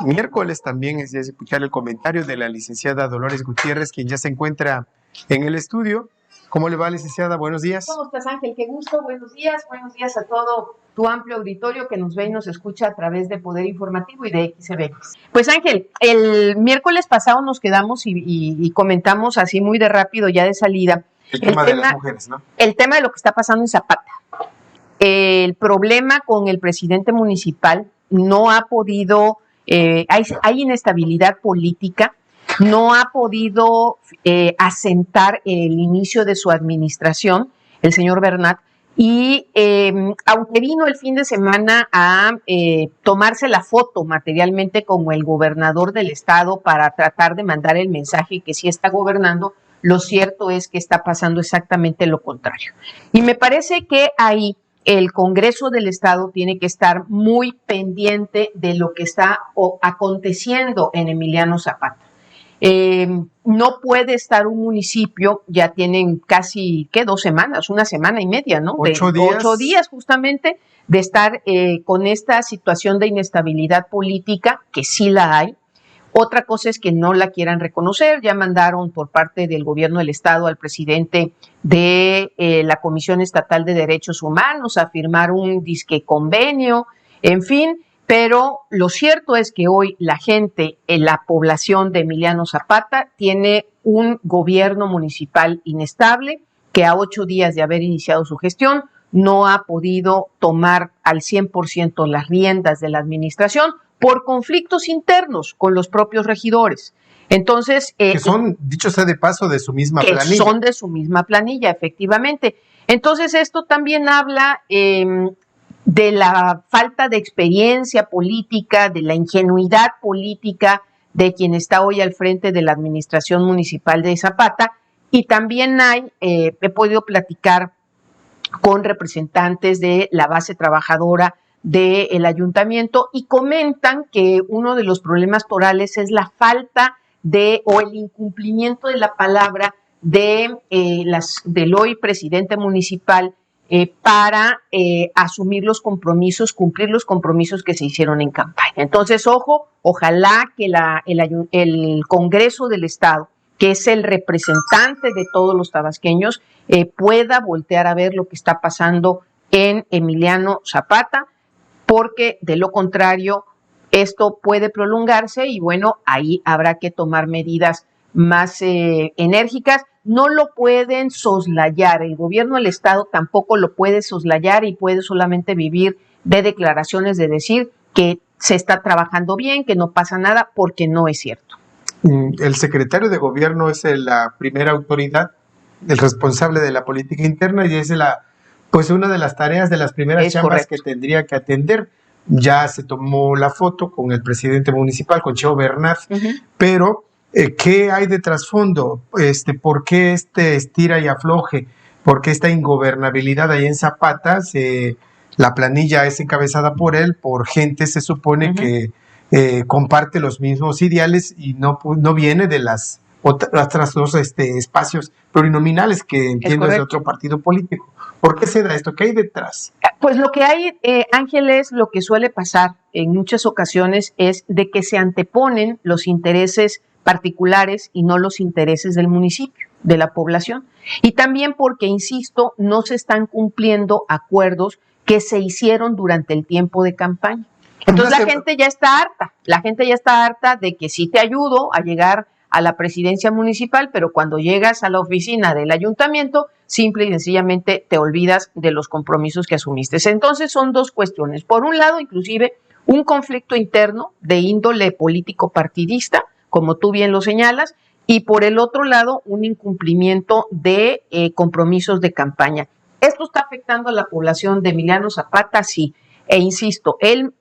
miércoles también es de escuchar el comentario de la licenciada Dolores Gutiérrez, quien ya se encuentra en el estudio. ¿Cómo le va, licenciada? Buenos días. ¿Cómo estás, Ángel? Qué gusto. Buenos días a todo tu amplio auditorio que nos ve y nos escucha a través de Poder Informativo y de XBX. Pues, Ángel, el miércoles pasado nos quedamos y comentamos así muy de rápido, ya de salida. El tema de las mujeres, ¿no? El tema de lo que está pasando en Zapata. El problema con el presidente municipal no ha podido, hay inestabilidad política, no ha podido asentar el inicio de su administración, el señor Bernat, y aunque vino el fin de semana a tomarse la foto materialmente como el gobernador del estado para tratar de mandar el mensaje que sí está gobernando, lo cierto es que está pasando exactamente lo contrario. Y me parece que ahí el Congreso del Estado tiene que estar muy pendiente de lo que está aconteciendo en Emiliano Zapata. No puede estar un municipio, ya tienen casi, ¿qué? 2 semanas, 1 semana y media, ¿no? 8 días. 8 días justamente de estar con esta situación de inestabilidad política, que sí la hay. Otra cosa es que no la quieran reconocer. Ya mandaron por parte del gobierno del estado al presidente de la Comisión Estatal de Derechos Humanos a firmar un disque convenio, en fin. Pero lo cierto es que hoy la gente, la población de Emiliano Zapata, tiene un gobierno municipal inestable que a 8 días de haber iniciado su gestión no ha podido tomar al 100% las riendas de la administración por conflictos internos con los propios regidores. Entonces, que son, dicho sea de paso, de su misma planilla. Que son de su misma planilla, efectivamente. Entonces, esto también habla de la falta de experiencia política, de la ingenuidad política de quien está hoy al frente de la administración municipal de Zapata, y también he podido platicar con representantes de la base trabajadora del ayuntamiento y comentan que uno de los problemas torales es la falta o el incumplimiento de la palabra del hoy presidente municipal para asumir los compromisos, cumplir los compromisos que se hicieron en campaña. Entonces, ojalá que el Congreso del Estado, que es el representante de todos los tabasqueños, pueda voltear a ver lo que está pasando en Emiliano Zapata, porque de lo contrario esto puede prolongarse y bueno, ahí habrá que tomar medidas más enérgicas. No lo pueden soslayar, el gobierno del estado tampoco lo puede soslayar y puede solamente vivir de declaraciones de decir que se está trabajando bien, que no pasa nada, porque no es cierto. El secretario de gobierno es la primera autoridad, el responsable de la política interna, y es una de las tareas, de las primeras chambas que tendría que atender. Ya se tomó la foto con el presidente municipal, con Cheo Bernat, pero ¿qué hay de trasfondo? ¿Por qué estira y afloje? ¿Por qué esta ingobernabilidad ahí en Zapata? La planilla es encabezada por él, por gente, se supone que comparte los mismos ideales y no viene de las otras dos espacios plurinominales que entiendo es de otro partido político. ¿Por qué se da esto? ¿Qué hay detrás? Pues lo que hay, Ángel, es lo que suele pasar en muchas ocasiones, es de que se anteponen los intereses particulares y no los intereses del municipio, de la población. Y también porque, insisto, no se están cumpliendo acuerdos que se hicieron durante el tiempo de campaña. Entonces la gente ya está harta de que sí te ayudo a llegar a la presidencia municipal, pero cuando llegas a la oficina del ayuntamiento, simple y sencillamente te olvidas de los compromisos que asumiste. Entonces son dos cuestiones. Por un lado, inclusive, un conflicto interno de índole político partidista, como tú bien lo señalas, y por el otro lado, un incumplimiento de compromisos de campaña. Esto está afectando a la población de Emiliano Zapata, sí. E insisto, el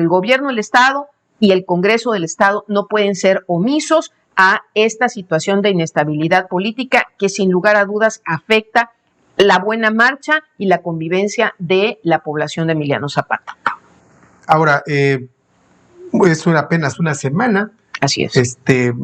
gobierno del Estado y el Congreso del Estado no pueden ser omisos a esta situación de inestabilidad política que sin lugar a dudas afecta la buena marcha y la convivencia de la población de Emiliano Zapata. Ahora, es apenas 1 semana. Así es.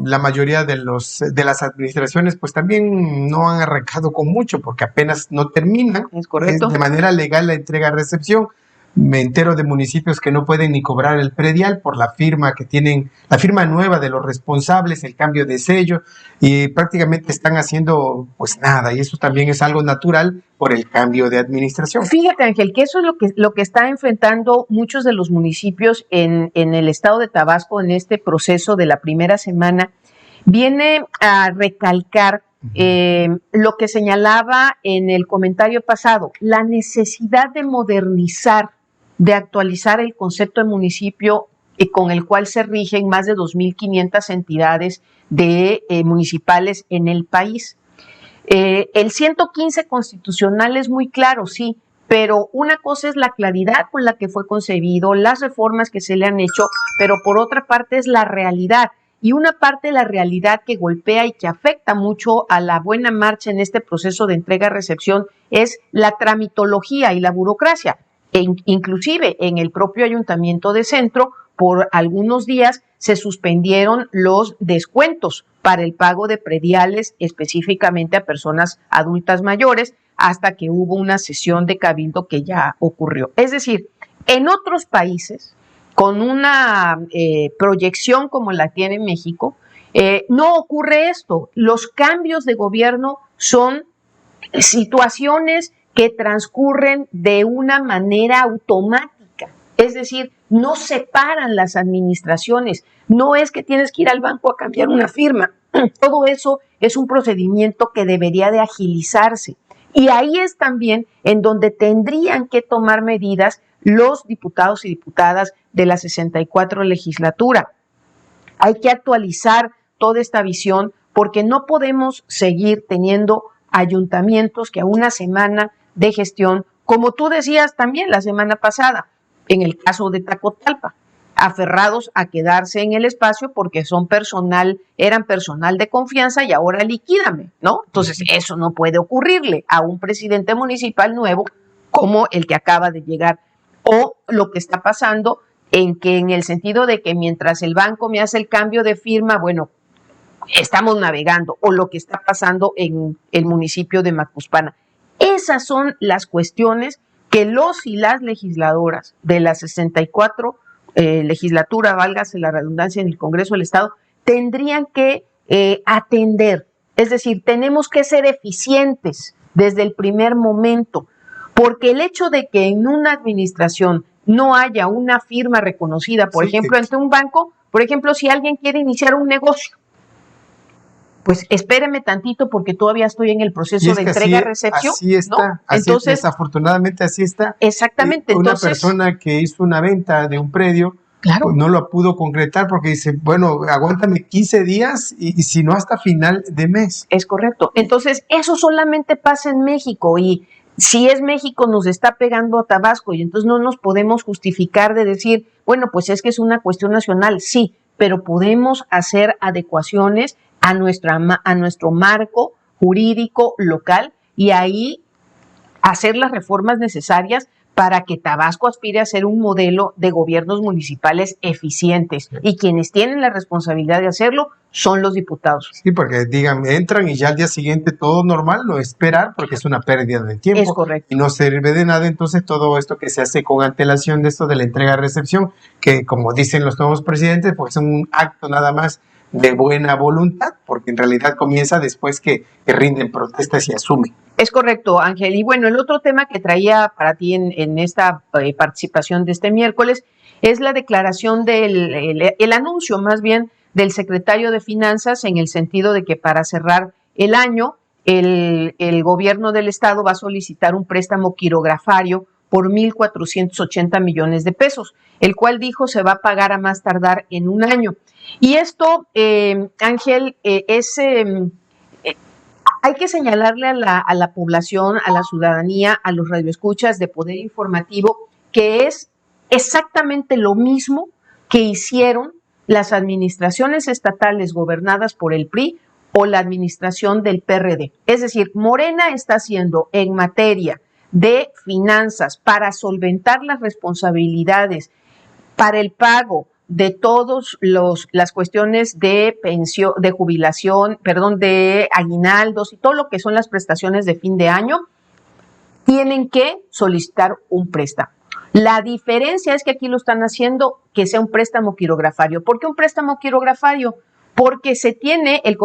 La mayoría de las administraciones pues también no han arrancado con mucho porque apenas no terminan. Es correcto. De manera legal la entrega-recepción, Me entero de municipios que no pueden ni cobrar el predial por la firma que tienen, la firma nueva de los responsables, el cambio de sello, y prácticamente están haciendo pues nada, y eso también es algo natural por el cambio de administración. Fíjate, Ángel, que eso es lo que está enfrentando muchos de los municipios en el estado de Tabasco en este proceso de la primera semana. Viene a recalcar lo que señalaba en el comentario pasado, la necesidad de modernizar, de actualizar el concepto de municipio con el cual se rigen más de 2.500 entidades municipales en el país. El 115 constitucional es muy claro, sí, pero una cosa es la claridad con la que fue concebido, las reformas que se le han hecho, pero por otra parte es la realidad. Y una parte de la realidad que golpea y que afecta mucho a la buena marcha en este proceso de entrega-recepción es la tramitología y la burocracia. Inclusive en el propio Ayuntamiento de Centro, por algunos días se suspendieron los descuentos para el pago de prediales específicamente a personas adultas mayores hasta que hubo una sesión de cabildo que ya ocurrió. Es decir, en otros países, con una proyección como la tiene México, no ocurre esto. Los cambios de gobierno son situaciones que transcurren de una manera automática, es decir, no separan las administraciones, no es que tienes que ir al banco a cambiar una firma, todo eso es un procedimiento que debería de agilizarse. Y ahí es también en donde tendrían que tomar medidas los diputados y diputadas de la 64 legislatura. Hay que actualizar toda esta visión porque no podemos seguir teniendo ayuntamientos que a una semana de gestión, como tú decías también la semana pasada, en el caso de Tacotalpa, aferrados a quedarse en el espacio porque eran personal de confianza y ahora liquídame, ¿no? Entonces eso no puede ocurrirle a un presidente municipal nuevo como el que acaba de llegar. O lo que está pasando en el sentido de que mientras el banco me hace el cambio de firma, bueno, estamos navegando, o lo que está pasando en el municipio de Macuspana. Esas son las cuestiones que los y las legisladoras de la 64 legislatura, válgase la redundancia, en el Congreso del Estado, tendrían que atender. Es decir, tenemos que ser eficientes desde el primer momento, porque el hecho de que en una administración no haya una firma reconocida, por ejemplo, ante un banco, por ejemplo, si alguien quiere iniciar un negocio, pues espéreme tantito porque todavía estoy en el proceso de entrega-recepción. Así está, ¿no? Entonces, desafortunadamente así está. Exactamente. Una persona que hizo una venta de un predio, claro, pues no lo pudo concretar porque dice, bueno, aguántame 15 días y si no hasta final de mes. Es correcto. Entonces, eso solamente pasa en México y si es México nos está pegando a Tabasco y entonces no nos podemos justificar de decir, bueno, pues es que es una cuestión nacional, sí, pero podemos hacer adecuaciones a nuestro marco jurídico local y ahí hacer las reformas necesarias para que Tabasco aspire a ser un modelo de gobiernos municipales eficientes. Y quienes tienen la responsabilidad de hacerlo son los diputados. Sí, porque entran y ya al día siguiente todo normal, no esperar, porque es una pérdida de tiempo. Es correcto. Y no sirve de nada, entonces todo esto que se hace con antelación de esto de la entrega-recepción, que como dicen los nuevos presidentes, pues es un acto nada más de buena voluntad, porque en realidad comienza después que rinden protestas y asumen. Es correcto, Ángel. Y bueno, el otro tema que traía para ti en esta participación de este miércoles es la declaración el anuncio más bien del secretario de Finanzas en el sentido de que para cerrar el año el gobierno del estado va a solicitar un préstamo quirografario por 1,480 millones de pesos, el cual dijo se va a pagar a más tardar en un año. Y esto, Ángel, hay que señalarle a la población, a la ciudadanía, a los radioescuchas de Poder Informativo, que es exactamente lo mismo que hicieron las administraciones estatales gobernadas por el PRI o la administración del PRD. Es decir, Morena está haciendo en materia de finanzas para solventar las responsabilidades para el pago de todos las cuestiones de pensión, de jubilación, de aguinaldos y todo lo que son las prestaciones de fin de año, tienen que solicitar un préstamo. La diferencia es que aquí lo están haciendo que sea un préstamo quirografario. ¿Por qué un préstamo quirografario? Porque se tiene, el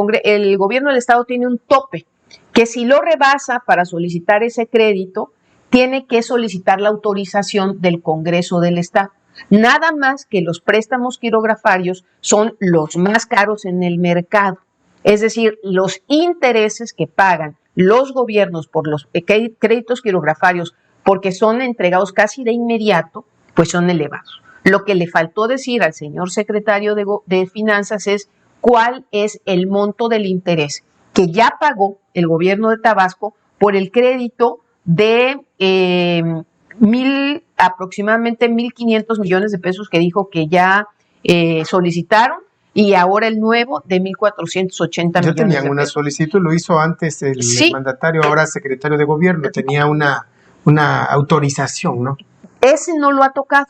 gobierno del estado tiene un tope, que si lo rebasa para solicitar ese crédito, tiene que solicitar la autorización del Congreso del Estado. Nada más que los préstamos quirografarios son los más caros en el mercado. Es decir, los intereses que pagan los gobiernos por los créditos quirografarios, porque son entregados casi de inmediato, pues son elevados. Lo que le faltó decir al señor secretario de Finanzas es cuál es el monto del interés que ya pagó el gobierno de Tabasco por el crédito de aproximadamente 1,500 millones de pesos que dijo que ya solicitaron, y ahora el nuevo de 1,480 millones de pesos. Ya tenían una solicitud, lo hizo antes el mandatario, ahora secretario de gobierno, tenía una autorización, ¿no? Ese no lo ha tocado.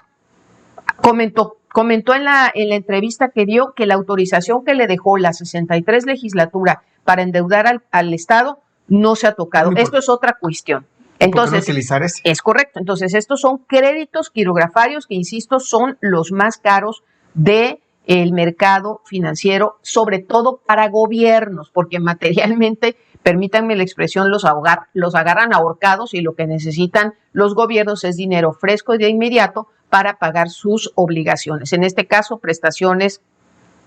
Comentó en la entrevista que dio que la autorización que le dejó la 63 legislatura para endeudar al Estado no se ha tocado. Esto es otra cuestión. Entonces, ¿por qué no utilizar ese? Es correcto. Entonces, estos son créditos quirografarios que, insisto, son los más caros del mercado financiero, sobre todo para gobiernos, porque materialmente, permítanme la expresión, los agarran ahorcados, y lo que necesitan los gobiernos es dinero fresco y de inmediato para pagar sus obligaciones. En este caso, prestaciones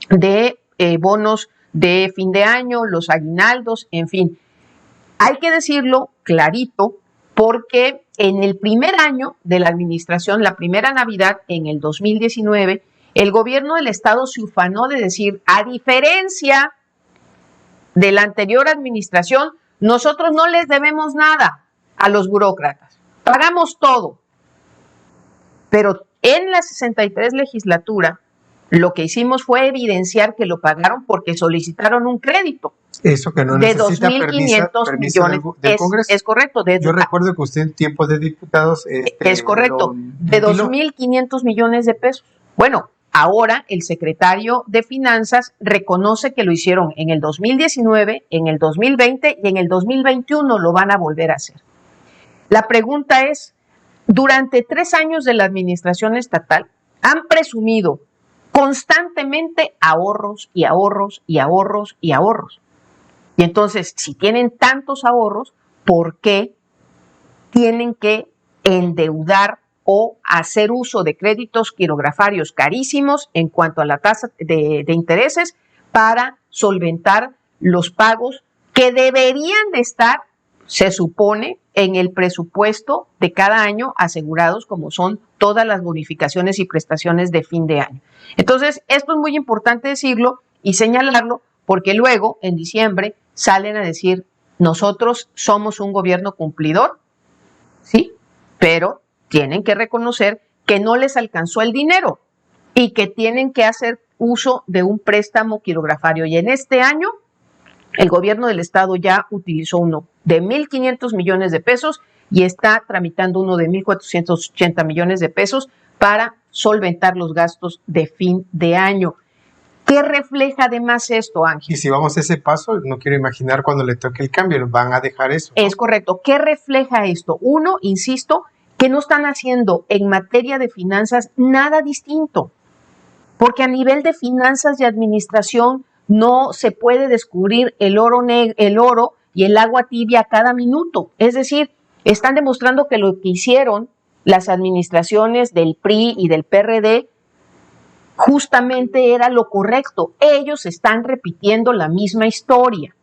de bonos de fin de año, los aguinaldos, en fin. Hay que decirlo clarito, porque en el primer año de la administración, la primera Navidad, en el 2019, el gobierno del estado se ufanó de decir, a diferencia de la anterior administración, nosotros no les debemos nada a los burócratas, pagamos todo. Pero en la 63 legislatura, lo que hicimos fue evidenciar que lo pagaron porque solicitaron un crédito. Eso que no de necesita 2,500 millones. del Congreso. Es correcto. Yo recuerdo que usted en tiempos de diputados... es correcto, de 2,500 millones de pesos. Bueno, ahora el secretario de Finanzas reconoce que lo hicieron en el 2019, en el 2020 y en el 2021 lo van a volver a hacer. La pregunta es, durante 3 años de la administración estatal han presumido constantemente ahorros y ahorros y ahorros y ahorros. Y entonces, si tienen tantos ahorros, ¿por qué tienen que endeudar o hacer uso de créditos quirografarios carísimos en cuanto a la tasa de intereses para solventar los pagos que deberían de estar, se supone, en el presupuesto de cada año asegurados, como son todas las bonificaciones y prestaciones de fin de año? Entonces, esto es muy importante decirlo y señalarlo, porque luego, en diciembre, salen a decir, nosotros somos un gobierno cumplidor, sí, pero tienen que reconocer que no les alcanzó el dinero y que tienen que hacer uso de un préstamo quirografario. Y en este año, el gobierno del estado ya utilizó uno de 1,500 millones de pesos y está tramitando uno de 1,480 millones de pesos para solventar los gastos de fin de año. ¿Qué refleja además esto, Ángel? Y si vamos a ese paso, no quiero imaginar cuando le toque el cambio, van a dejar eso, ¿no? Es correcto. ¿Qué refleja esto? Uno, insisto, que no están haciendo en materia de finanzas nada distinto, porque a nivel de finanzas y administración no se puede descubrir el oro y el agua tibia a cada minuto. Es decir, están demostrando que lo que hicieron las administraciones del PRI y del PRD justamente era lo correcto. Ellos están repitiendo la misma historia.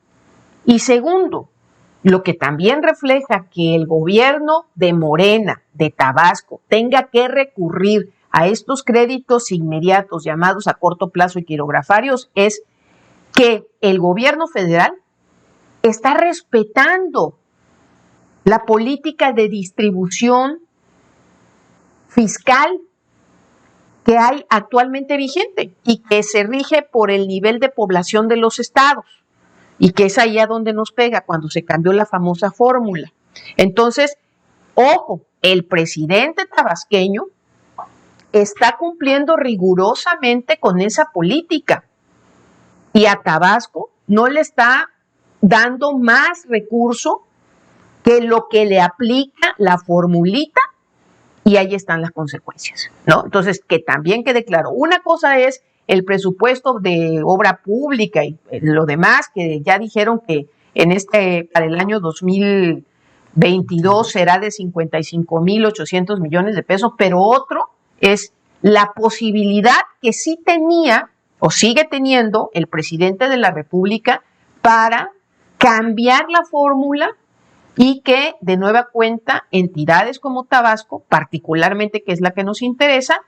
Y segundo, lo que también refleja que el gobierno de Morena, de Tabasco, tenga que recurrir a estos créditos inmediatos llamados a corto plazo y quirografarios es que el gobierno federal está respetando la política de distribución fiscal que hay actualmente vigente y que se rige por el nivel de población de los estados, y que es ahí a donde nos pega cuando se cambió la famosa fórmula. Entonces, ojo, el presidente tabasqueño está cumpliendo rigurosamente con esa política y a Tabasco no le está dando más recurso que lo que le aplica la formulita y ahí están las consecuencias, ¿no? Entonces, que también quede claro, una cosa es el presupuesto de obra pública y lo demás, que ya dijeron que para el año 2022 será de 55,800 millones de pesos, pero otro es la posibilidad que sí tenía o sigue teniendo el presidente de la República para cambiar la fórmula y que de nueva cuenta entidades como Tabasco, particularmente que es la que nos interesa,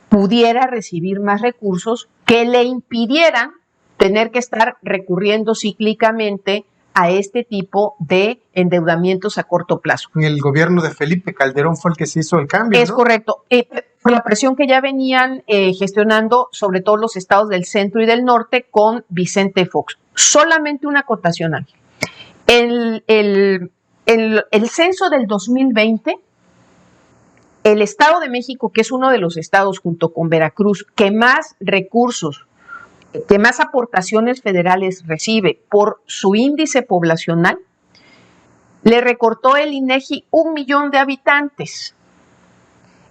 pudiera recibir más recursos que le impidieran tener que estar recurriendo cíclicamente a este tipo de endeudamientos a corto plazo. El gobierno de Felipe Calderón fue el que se hizo el cambio, Es correcto. Por la presión que ya venían gestionando, sobre todo los estados del centro y del norte, con Vicente Fox. Solamente una acotación, Ángel. El censo del 2020, el Estado de México, que es uno de los estados junto con Veracruz que más recursos, que más aportaciones federales recibe por su índice poblacional, le recortó el INEGI 1 millón de habitantes.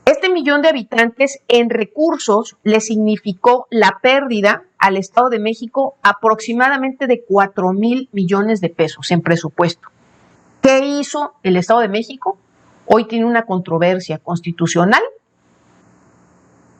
Este 1 millón de habitantes en recursos le significó la pérdida al Estado de México aproximadamente de 4,000 millones de pesos en presupuesto. ¿Qué hizo el Estado de México? Hoy tiene una controversia constitucional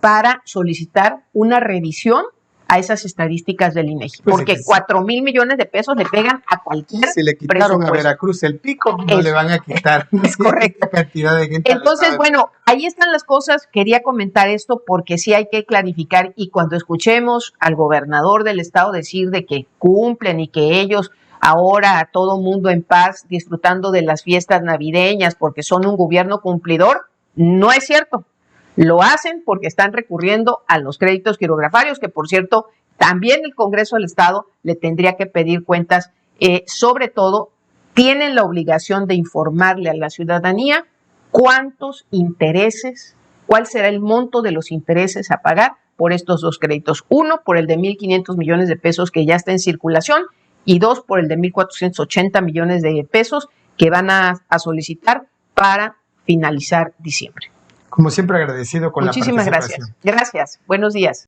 para solicitar una revisión a esas estadísticas del INEGI, porque 4,000 millones de pesos le pegan a cualquier Si le quitaron a Veracruz el pico, no le van a quitar correcta cantidad de gente. Entonces, bueno, ahí están las cosas. Quería comentar esto porque sí hay que clarificar, y cuando escuchemos al gobernador del estado decir de que cumplen y que ellos ahora a todo mundo en paz disfrutando de las fiestas navideñas porque son un gobierno cumplidor, no es cierto. Lo hacen porque están recurriendo a los créditos quirografarios, que por cierto, también el Congreso del Estado le tendría que pedir cuentas. Sobre todo, tienen la obligación de informarle a la ciudadanía cuántos intereses, cuál será el monto de los intereses a pagar por estos dos créditos. Uno, por el de 1,500 millones de pesos que ya está en circulación, y dos, por el de 1,480 millones de pesos que van a solicitar para finalizar diciembre. Como siempre, agradecido con Muchísimas la participación. Muchísimas gracias. Gracias. Buenos días.